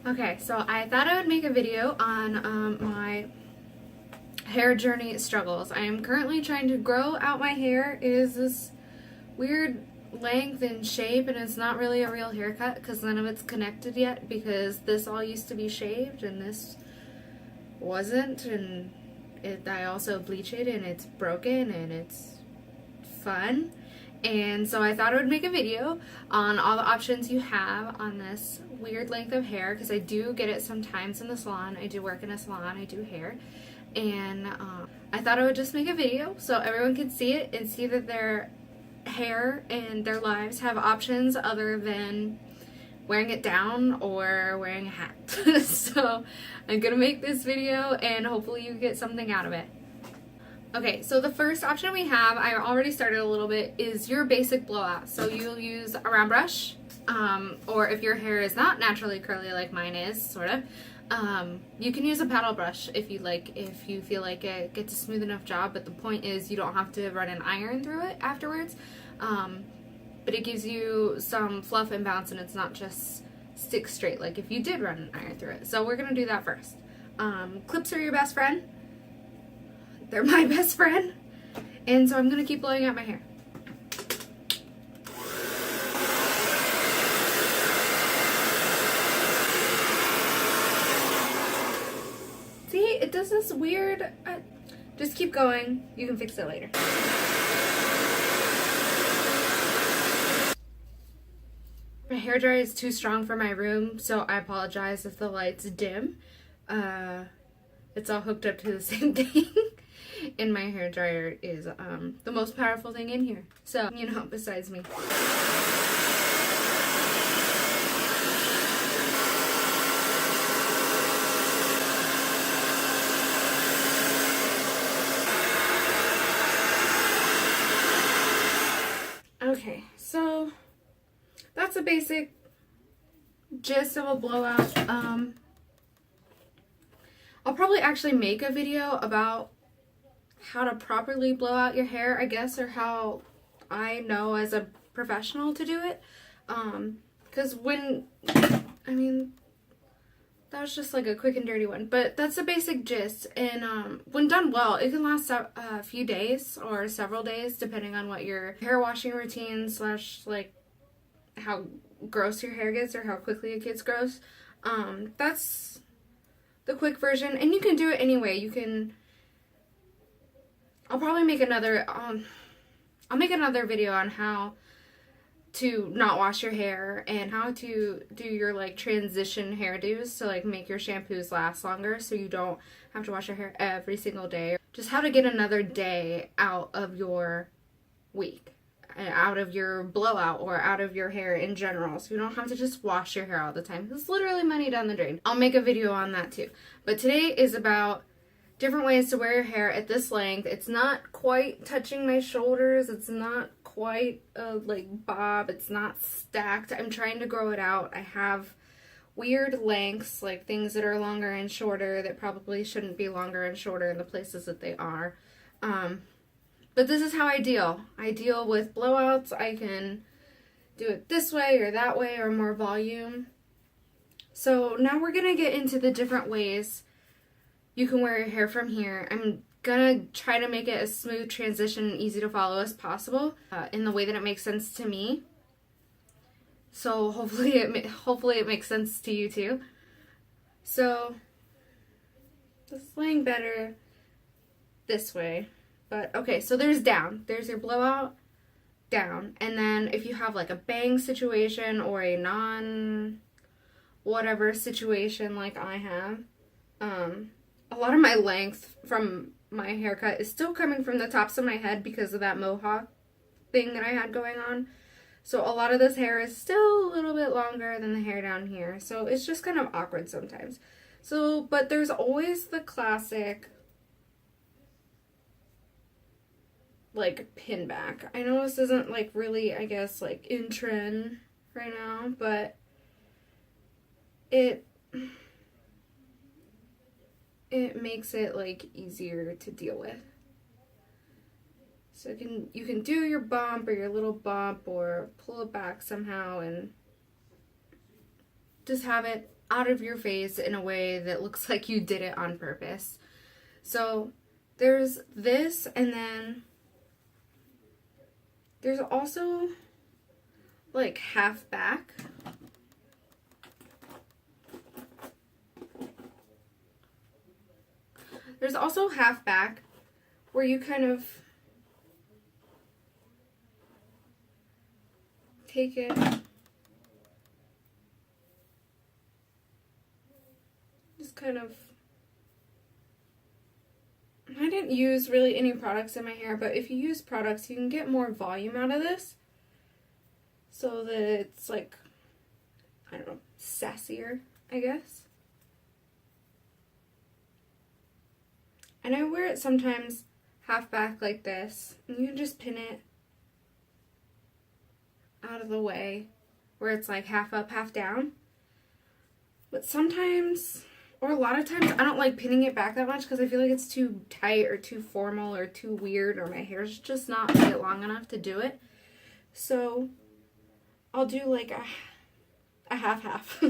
Okay, so I thought I would make a video on my hair journey struggles. I am currently trying to grow out my hair. It is this weird length and shape, and it's not really a real haircut because none of it's connected yet, because this all used to be shaved and this wasn't, and I also bleach it and it's broken and it's fun. And so I thought I would make a video on all the options you have on this weird length of hair, because I do get it sometimes in the salon. I do work in a salon, I do hair, and I thought I would just make a video so everyone could see it and see that their hair and their lives have options other than wearing it down or wearing a hat. So I'm gonna make this video and hopefully you get something out of it. Okay, so the first option we have, I already started a little bit, is your basic blowout. So you'll use a round brush, or if your hair is not naturally curly like mine is, sort of, you can use a paddle brush if you like, if you feel like it gets a smooth enough job, but the point is you don't have to run an iron through it afterwards. But it gives you some fluff and bounce, and it's not just stick straight like if you did run an iron through it. So we're gonna do that first. Clips are your best friend. They're my best friend. And so I'm gonna keep blowing out my hair. See, it does this weird, just keep going. You can fix it later. My hairdryer is too strong for my room, so I apologize if the light's dim. It's all hooked up to the same thing. And my hairdryer is the most powerful thing in here. So, you know, besides me. Okay, so that's a basic gist of a blowout. I'll probably actually make a video about how to properly blow out your hair, I guess, or how I know as a professional to do it. Because that was just like a quick and dirty one, but that's the basic gist. And when done well, it can last a few days or several days, depending on what your hair washing routine / like how gross your hair gets or how quickly it gets gross. That's the quick version, and you can do it anyway. You can. I'll probably make another. I'll make another video on how to not wash your hair and how to do your like transition hairdos to like make your shampoos last longer, so you don't have to wash your hair every single day. Just how to get another day out of your week, out of your blowout, or out of your hair in general, so you don't have to just wash your hair all the time. It's literally money down the drain. I'll make a video on that too. But today is about different ways to wear your hair at this length. It's not quite touching my shoulders. It's not quite a like bob. It's not stacked. I'm trying to grow it out. I have weird lengths, like things that are longer and shorter that probably shouldn't be longer and shorter in the places that they are. But this is how I deal. I deal with blowouts. I can do it this way or that way or more volume. So now we're gonna get into the different ways you can wear your hair from here. I'm gonna try to make it as smooth transition and easy to follow as possible in the way that it makes sense to me. So hopefully it makes sense to you too. So this is laying better this way. But okay, so there's down. There's your blowout, down. And then if you have like a bang situation or a non-whatever situation like I have, a lot of my length from my haircut is still coming from the tops of my head because of that mohawk thing that I had going on. So a lot of this hair is still a little bit longer than the hair down here. So it's just kind of awkward sometimes. So, but there's always the classic like pin back. I know this isn't like really, I guess, like in trend right now, but it makes it like easier to deal with. So you can do your bump or your little bump or pull it back somehow and just have it out of your face in a way that looks like you did it on purpose. So there's this, and then there's also like half back. There's also half back where you kind of take it just kind of, I didn't use really any products in my hair, but if you use products, you can get more volume out of this so that it's like, I don't know, sassier, I guess. And I wear it sometimes half back like this, and you can just pin it out of the way where it's like half up, half down. But sometimes, or a lot of times, I don't like pinning it back that much because I feel like it's too tight or too formal or too weird, or my hair's just not quite long enough to do it. So I'll do like a half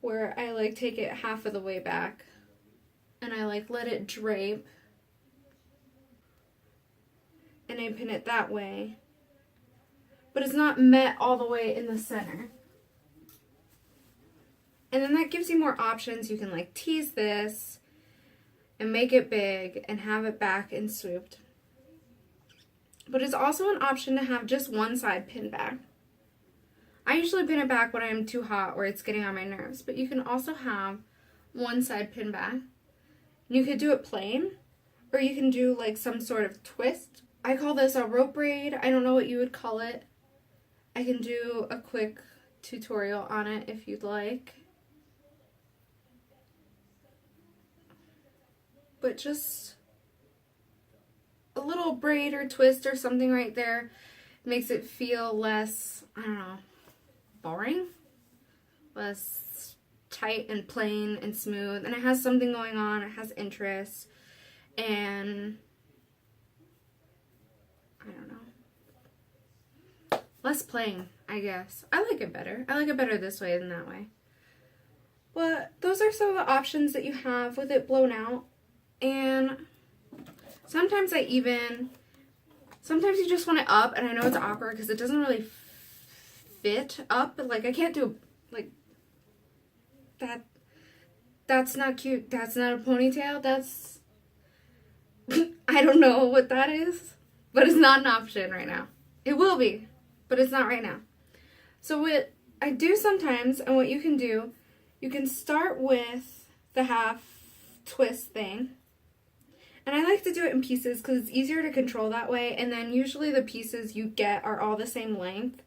where I like take it half of the way back and I like let it drape and I pin it that way, but it's not met all the way in the center. And then that gives you more options. You can like tease this and make it big and have it back and swooped. But it's also an option to have just one side pinned back. I usually pin it back when I'm too hot or it's getting on my nerves, but you can also have one side pinned back. You could do it plain, or you can do like some sort of twist. I call this a rope braid. I don't know what you would call it. I can do a quick tutorial on it if you'd like. But just a little braid or twist or something right there makes it feel less, I don't know, boring, less tight and plain and smooth, and it has something going on, it has interest, and I don't know, less plain, I guess. I like it better. I like it better this way than that way. But those are some of the options that you have with it blown out. And sometimes you just want it up, and I know it's awkward because it doesn't really fit up. Like, I can't do, like, that. That's not cute. That's not a ponytail. That's, I don't know what that is, but it's not an option right now. It will be, but it's not right now. So what I do sometimes, and what you can do, you can start with the half twist thing. And I like to do it in pieces because it's easier to control that way. And then usually the pieces you get are all the same length.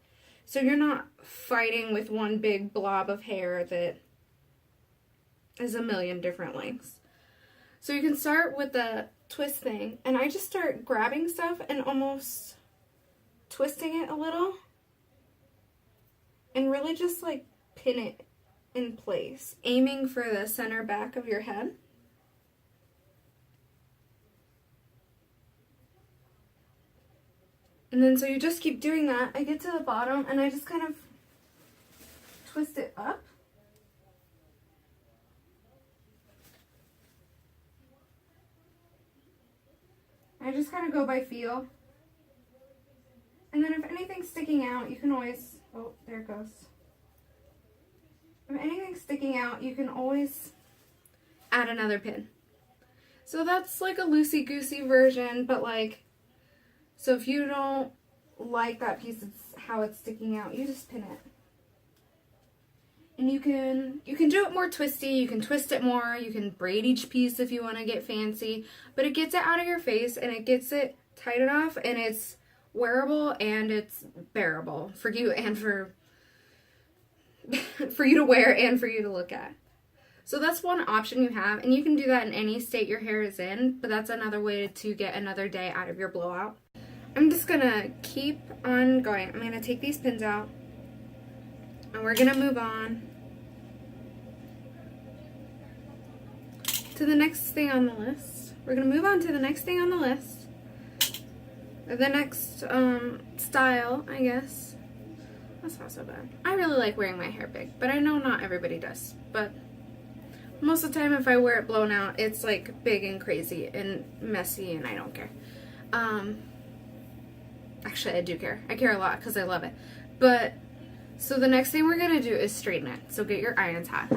So you're not fighting with one big blob of hair that is a million different lengths. So you can start with the twist thing. And I just start grabbing stuff and almost twisting it a little. And really just like pin it in place. Aiming for the center back of your head. And then so you just keep doing that. I get to the bottom and I just kind of twist it up. I just kind of go by feel. And then if anything's sticking out, you can always, oh, there it goes. If anything's sticking out, you can always add another pin. So that's like a loosey-goosey version, but like, so if you don't like that piece, it's how it's sticking out, you just pin it. And you can do it more twisty, you can twist it more, you can braid each piece if you want to get fancy, but it gets it out of your face and it gets it tight enough and it's wearable and it's bearable for you and for you to wear and for you to look at. So that's one option you have, and you can do that in any state your hair is in, but that's another way to get another day out of your blowout. I'm just gonna keep on going. I'm gonna take these pins out, and we're gonna move on to the next thing on the list. We're gonna move on to the next thing on the list, or the next style, I guess, That's not so bad. I really like wearing my hair big, but I know not everybody does. But most of the time if I wear it blown out, it's like big and crazy and messy and I don't care. Actually, I do care. I care a lot because I love it. But, so the next thing we're going to do is straighten it. So get your irons hot.